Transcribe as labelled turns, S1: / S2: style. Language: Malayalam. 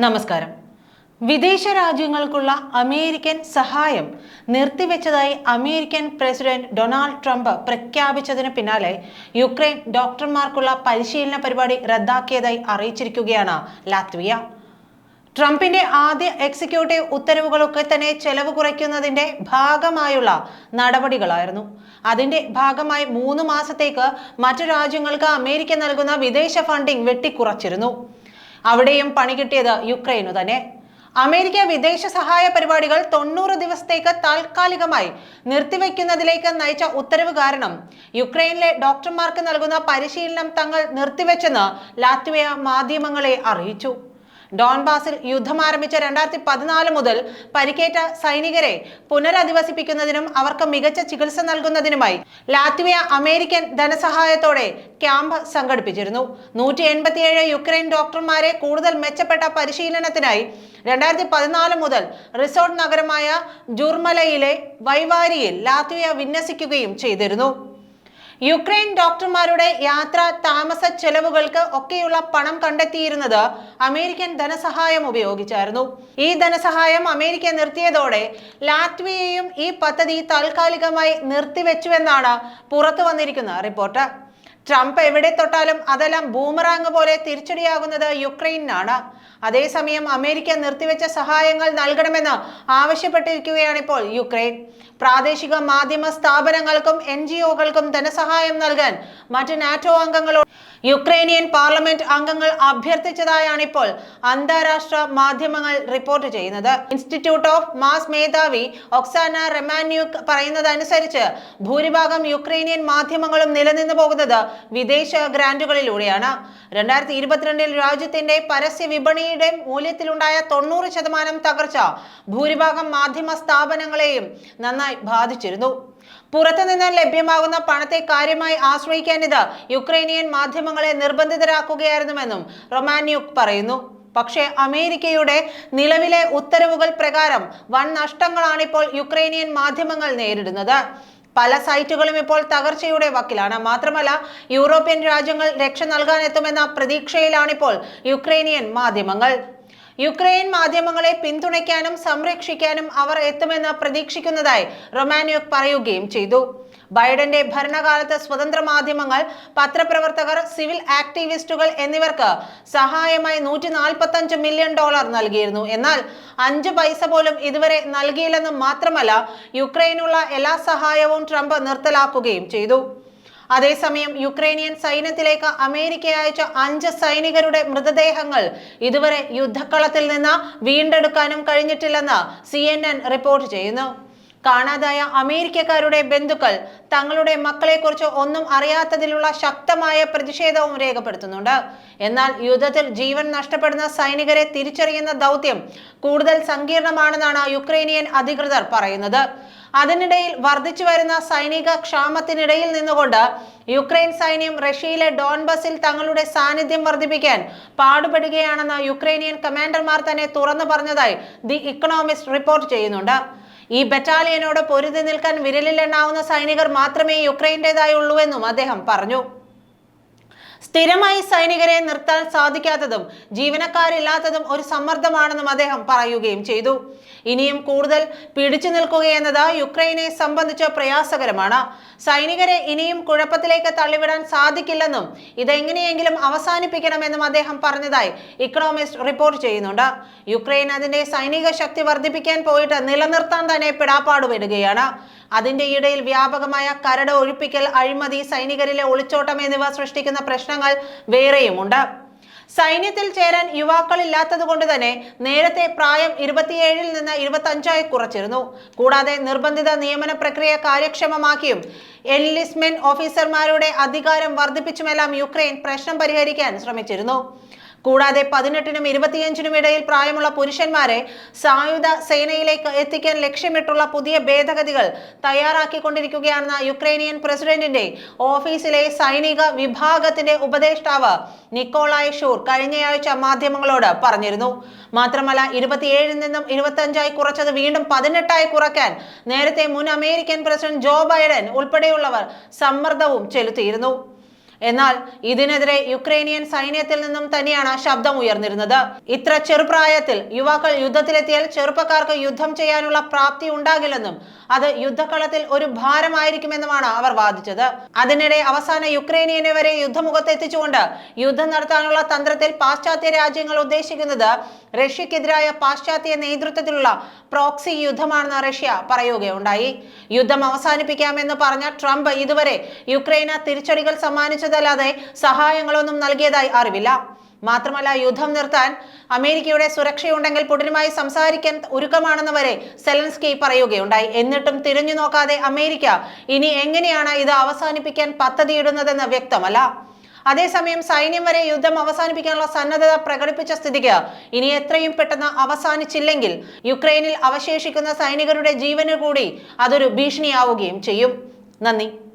S1: നമസ്കാരം. വിദേശ രാജ്യങ്ങൾക്കുള്ള അമേരിക്കൻ സഹായം നിർത്തിവെച്ചതായി അമേരിക്കൻ പ്രസിഡന്റ് ഡൊണാൾഡ് ട്രംപ് പ്രഖ്യാപിച്ചതിന് പിന്നാലെ യുക്രൈൻ ഡോക്ടർമാർക്കുള്ള പരിശീലന പരിപാടി റദ്ദാക്കിയതായി അറിയിച്ചിരിക്കുകയാണ് ലാത്വിയ. ട്രംപിന്റെ ആദ്യ എക്സിക്യൂട്ടീവ് ഉത്തരവുകളൊക്കെ തന്നെ ചെലവ് കുറയ്ക്കുന്നതിന്റെ ഭാഗമായുള്ള നടപടികളായിരുന്നു. അതിന്റെ ഭാഗമായി 3 മാസത്തേക്ക് മറ്റു രാജ്യങ്ങൾക്ക് അമേരിക്ക നൽകുന്ന വിദേശ ഫണ്ടിംഗ് വെട്ടിക്കുറച്ചിരുന്നു. അവിടെയും പണി കിട്ടിയത് യുക്രൈനു തന്നെ. അമേരിക്ക വിദേശ സഹായ പരിപാടികൾ 90 ദിവസത്തേക്ക് താൽക്കാലികമായി നിർത്തിവെക്കുന്നതിലേക്ക് നയിച്ച ഉത്തരവ് കാരണം യുക്രൈനിലെ ഡോക്ടർമാർക്ക് നൽകുന്ന പരിശീലനം തങ്ങൾ നിർത്തിവെച്ചെന്ന് ലാത്വിയ മാധ്യമങ്ങളെ അറിയിച്ചു. ഡോൺബാസിൽ യുദ്ധം ആരംഭിച്ച 2014 മുതൽ പരിക്കേറ്റ സൈനികരെ പുനരധിവസിപ്പിക്കുന്നതിനും അവർക്ക് മികച്ച ചികിത്സ നൽകുന്നതിനുമായി ലാത്വിയ അമേരിക്കൻ ധനസഹായത്തോടെ ക്യാമ്പ് സംഘടിപ്പിച്ചിരുന്നു. 187 യുക്രൈൻ ഡോക്ടർമാരെ കൂടുതൽ മെച്ചപ്പെട്ട പരിശീലനത്തിനായി 2014 മുതൽ റിസോർട്ട് നഗരമായ ജുർമലയിലെ വൈവാരിയിൽ ലാത്വിയ വിന്യസിക്കുകയും ചെയ്തിരുന്നു. യുക്രൈൻ ഡോക്ടർമാരുടെ യാത്ര താമസ ചെലവുകൾക്ക് ഒക്കെയുള്ള പണം കണ്ടെത്തിയിരുന്നത് അമേരിക്കൻ ധനസഹായം ഉപയോഗിച്ചായിരുന്നു. ഈ ധനസഹായം അമേരിക്ക നിർത്തിയതോടെ ലാത്വിയയും ഈ പദ്ധതി താൽക്കാലികമായി നിർത്തിവെച്ചുവെന്നാണ് പുറത്തു വന്നിരിക്കുന്ന റിപ്പോർട്ട്. ട്രംപ് എവിടെ തൊട്ടാലും അതെല്ലാം ബൂമറാങ് പോലെ തിരിച്ചടിയാകുന്നത് യുക്രൈനാണ്. അതേസമയം അമേരിക്ക നിർത്തിവെച്ച സഹായങ്ങൾ നൽകണമെന്ന് ആവശ്യപ്പെട്ടിരിക്കുകയാണ് ഇപ്പോൾ യുക്രൈൻ. പ്രാദേശിക മാധ്യമ സ്ഥാപനങ്ങൾക്കും NGOകൾക്കും ധനസഹായം നൽകാൻ മറ്റ് നാറ്റോ അംഗങ്ങളോട് യുക്രൈനിയൻ പാർലമെന്റ് അംഗങ്ങൾ അഭ്യർത്ഥിച്ചതായാണ് ഇപ്പോൾ അന്താരാഷ്ട്ര മാധ്യമങ്ങൾ റിപ്പോർട്ട് ചെയ്യുന്നത്. ഇൻസ്റ്റിറ്റ്യൂട്ട് ഓഫ് മാസ് മേധാവി ഒക്സാന റെമാന്യൂക്ക് പറയുന്നതനുസരിച്ച് ഭൂരിഭാഗം യുക്രൈനിയൻ മാധ്യമങ്ങളും നിലനിന്നു പോകുന്നത് വിദേശ ഗ്രാന്റുകളിലൂടെയാണ്. 2022 രാജ്യത്തിന്റെ പരസ്യ വിപണിയുടെ മൂല്യത്തിലുണ്ടായ 90% തകർച്ച ഭൂരിഭാഗം മാധ്യമ സ്ഥാപനങ്ങളെയും നന്നായി ബാധിച്ചിരുന്നു. പുറത്തുനിന്ന് ലഭ്യമാകുന്ന പണത്തെ കാര്യമായി ആശ്രയിക്കാൻ ഇത് യുക്രൈനിയൻ മാധ്യമങ്ങളെ നിർബന്ധിതരാക്കുകയായിരുന്നുവെന്നും റൊമാന്യൂക്ക് പറയുന്നു. പക്ഷേ അമേരിക്കയുടെ നിലവിലെ ഉത്തരവുകൾ പ്രകാരം വൻ നഷ്ടങ്ങളാണ് ഇപ്പോൾ യുക്രൈനിയൻ മാധ്യമങ്ങൾ നേരിടുന്നത്. പല സൈറ്റുകളും ഇപ്പോൾ തകർച്ചയുടെ വക്കിലാണ്. മാത്രമല്ല യൂറോപ്യൻ രാജ്യങ്ങൾ രക്ഷ നൽകാനെത്തുമെന്ന പ്രതീക്ഷയിലാണിപ്പോൾ യുക്രൈനിയൻ മാധ്യമങ്ങൾ. യുക്രൈൻ മാധ്യമങ്ങളെ പിന്തുണയ്ക്കാനും സംരക്ഷിക്കാനും അവർ എത്തുമെന്ന് പ്രതീക്ഷിക്കുന്നതായി റൊമാന്യൂക്ക് പറയുകയും ചെയ്തു. ബൈഡന്റെ ഭരണകാലത്ത് സ്വതന്ത്ര മാധ്യമങ്ങൾ, പത്രപ്രവർത്തകർ, സിവിൽ ആക്ടിവിസ്റ്റുകൾ എന്നിവർക്ക് സഹായമായി $145 മില്യൺ നൽകിയിരുന്നു. എന്നാൽ 5 പൈസ പോലും ഇതുവരെ നൽകിയില്ലെന്നും മാത്രമല്ല യുക്രൈനുള്ള എല്ലാ സഹായവും ട്രംപ് നിർത്തലാക്കുകയും ചെയ്തു. അതേസമയം യുക്രൈനിയൻ സൈന്യത്തിലേക്ക് അമേരിക്ക അയച്ച 5 സൈനികരുടെ മൃതദേഹങ്ങൾ ഇതുവരെ യുദ്ധക്കളത്തിൽ നിന്ന് വീണ്ടെടുക്കാനും കഴിഞ്ഞിട്ടില്ലെന്ന് CNN റിപ്പോർട്ട് ചെയ്യുന്നു. കാണാതായ അമേരിക്കക്കാരുടെ ബന്ധുക്കൾ തങ്ങളുടെ മക്കളെക്കുറിച്ച് ഒന്നും അറിയാത്തതിലുള്ള ശക്തമായ പ്രതിഷേധവും രേഖപ്പെടുത്തുന്നുണ്ട്. എന്നാൽ യുദ്ധത്തിൽ ജീവൻ നഷ്ടപ്പെടുന്ന സൈനികരെ തിരിച്ചറിയുന്ന ദൗത്യം കൂടുതൽ സങ്കീർണമാണെന്നാണ് യുക്രൈനിയൻ അധികൃതർ പറയുന്നത്. അതിനിടയിൽ വർദ്ധിച്ചു വരുന്ന സൈനിക ക്ഷാമത്തിനിടയിൽ നിന്നുകൊണ്ട് യുക്രൈൻ സൈന്യം റഷ്യയിലെ ഡോൺബസിൽ തങ്ങളുടെ സാന്നിധ്യം വർദ്ധിപ്പിക്കാൻ പാടുപെടുകയാണെന്ന് യുക്രൈനിയൻ കമാൻഡർമാർ തന്നെ തുറന്നു പറഞ്ഞതായി ദി ഇക്കണോമിസ്റ്റ് റിപ്പോർട്ട് ചെയ്യുന്നുണ്ട്. ഈ ബറ്റാലിയനോട് പൊരുതി നിൽക്കാൻ വിരലിലെണ്ണാവുന്ന സൈനികർ മാത്രമേ യുക്രൈൻ്റെതായുള്ളൂവെന്നും അദ്ദേഹം പറഞ്ഞു. സ്ഥിരമായി സൈനികരെ നിർത്താൻ സാധിക്കാത്തതും ജീവനക്കാരില്ലാത്തതും ഒരു സമ്മർദ്ദമാണെന്നും അദ്ദേഹം പറയുകയും ചെയ്തു. ഇനിയും കൂടുതൽ പിടിച്ചു നിൽക്കുകയെന്നത് യുക്രൈനെ സംബന്ധിച്ച് പ്രയാസകരമാണ്. സൈനികരെ ഇനിയും കുഴപ്പത്തിലേക്ക് തള്ളിവിടാൻ സാധിക്കില്ലെന്നും ഇതെങ്ങനെയെങ്കിലും അവസാനിപ്പിക്കണമെന്നും അദ്ദേഹം പറഞ്ഞതായി ഇക്കണോമിസ്റ്റ് റിപ്പോർട്ട് ചെയ്യുന്നുണ്ട്. യുക്രൈൻ അതിന്റെ സൈനിക ശക്തി വർദ്ധിപ്പിക്കാൻ പോയിട്ട് നിലനിർത്താൻ തന്നെ പിടാപ്പാടുപെടുകയാണ്. അതിന്റെ ഇടയിൽ വ്യാപകമായ കരട് ഒഴിപ്പിക്കൽ, അഴിമതി, സൈനികരിലെ ഒളിച്ചോട്ടം എന്നിവ സൃഷ്ടിക്കുന്ന പ്രശ്നങ്ങൾ വേറെയുമുണ്ട്. സൈന്യത്തിൽ ചേരാൻ യുവാക്കളില്ലാത്തത് കൊണ്ട് തന്നെ നേരത്തെ പ്രായം 27 നിന്ന് 25 കുറച്ചിരുന്നു. കൂടാതെ നിർബന്ധിത നിയമന പ്രക്രിയ കാര്യക്ഷമമാക്കിയും എൻലിസ്റ്റ്മെന്റ് ഓഫീസർമാരുടെ അധികാരം വർദ്ധിപ്പിച്ചുമെല്ലാം യുക്രൈൻ പ്രശ്നം പരിഹരിക്കാൻ ശ്രമിച്ചിരുന്നു. കൂടാതെ 18നും 25നും ഇടയിൽ പ്രായമുള്ള പുരുഷന്മാരെ സായുധ സേനയിലേക്ക് എത്തിക്കാൻ ലക്ഷ്യമിട്ടുള്ള പുതിയ ഭേദഗതികൾ തയ്യാറാക്കിക്കൊണ്ടിരിക്കുകയാണെന്ന് യുക്രൈനിയൻ പ്രസിഡന്റിന്റെ ഓഫീസിലെ സൈനിക വിഭാഗത്തിന്റെ ഉപദേഷ്ടാവ് നിക്കോളായ് ഷൂർ കഴിഞ്ഞയാഴ്ച മാധ്യമങ്ങളോട് പറഞ്ഞിരുന്നു. മാത്രമല്ല 27 നിന്നും 25 കുറച്ചത് വീണ്ടും 18 കുറയ്ക്കാൻ നേരത്തെ മുൻ അമേരിക്കൻ പ്രസിഡന്റ് ജോ ബൈഡൻ ഉൾപ്പെടെയുള്ളവർ സമ്മർദ്ദവും ചെലുത്തിയിരുന്നു. എന്നാൽ ഇതിനെതിരെ യുക്രൈനിയൻ സൈന്യത്തിൽ നിന്നും തന്നെയാണ് ശബ്ദം ഉയർന്നിരുന്നത്. ഇത്ര ചെറുപ്രായത്തിൽ യുവാക്കൾ യുദ്ധത്തിലെത്തിയാൽ ചെറുപ്പക്കാർക്ക് യുദ്ധം ചെയ്യാനുള്ള പ്രാപ്തി ഉണ്ടാകില്ലെന്നും അത് യുദ്ധക്കളത്തിൽ ഒരു ഭാരമായിരിക്കുമെന്നുമാണ് അവർ വാദിച്ചത്. അതിനിടെ അവസാന യുക്രൈനിയനെ വരെ യുദ്ധമുഖത്ത് എത്തിച്ചുകൊണ്ട് യുദ്ധം നടത്താനുള്ള തന്ത്രത്തിൽ പാശ്ചാത്യ രാജ്യങ്ങൾ ഉദ്ദേശിക്കുന്നത് റഷ്യക്കെതിരായ പാശ്ചാത്യ നേതൃത്വത്തിലുള്ള പ്രോക്സി യുദ്ധമാണെന്ന് റഷ്യ പറയുകയുണ്ടായി. യുദ്ധം അവസാനിപ്പിക്കാമെന്ന് പറഞ്ഞ ട്രംപ് ഇതുവരെ യുക്രൈന് തിരിച്ചടികൾ സമ്മാനിച്ചതല്ലാതെ സഹായങ്ങളൊന്നും നൽകിയതായി അറിവില്ല. മാത്രമല്ല, യുദ്ധം നിർത്താൻ അമേരിക്കയുടെ സുരക്ഷയുണ്ടെങ്കിൽ പുടിനുമായി സംസാരിക്കാൻ ഒരുക്കമാണെന്ന് വരെ സെലൻസ്കി പറയുകയുണ്ടായി. എന്നിട്ടും തിരിഞ്ഞു നോക്കാതെ അമേരിക്ക ഇനി എങ്ങനെയാണ് ഇത് അവസാനിപ്പിക്കാൻ പദ്ധതിയിടുന്നതെന്ന് വ്യക്തമല്ല. അതേസമയം സൈന്യം വരെ യുദ്ധം അവസാനിപ്പിക്കാനുള്ള സന്നദ്ധത പ്രകടിപ്പിച്ച സ്ഥിതിക്ക് ഇനി എത്രയും പെട്ടെന്ന് അവസാനിച്ചില്ലെങ്കിൽ യുക്രൈനിൽ അവശേഷിക്കുന്ന സൈനികരുടെ ജീവന് കൂടി അതൊരു ഭീഷണിയാവുകയും ചെയ്യും. നന്ദി.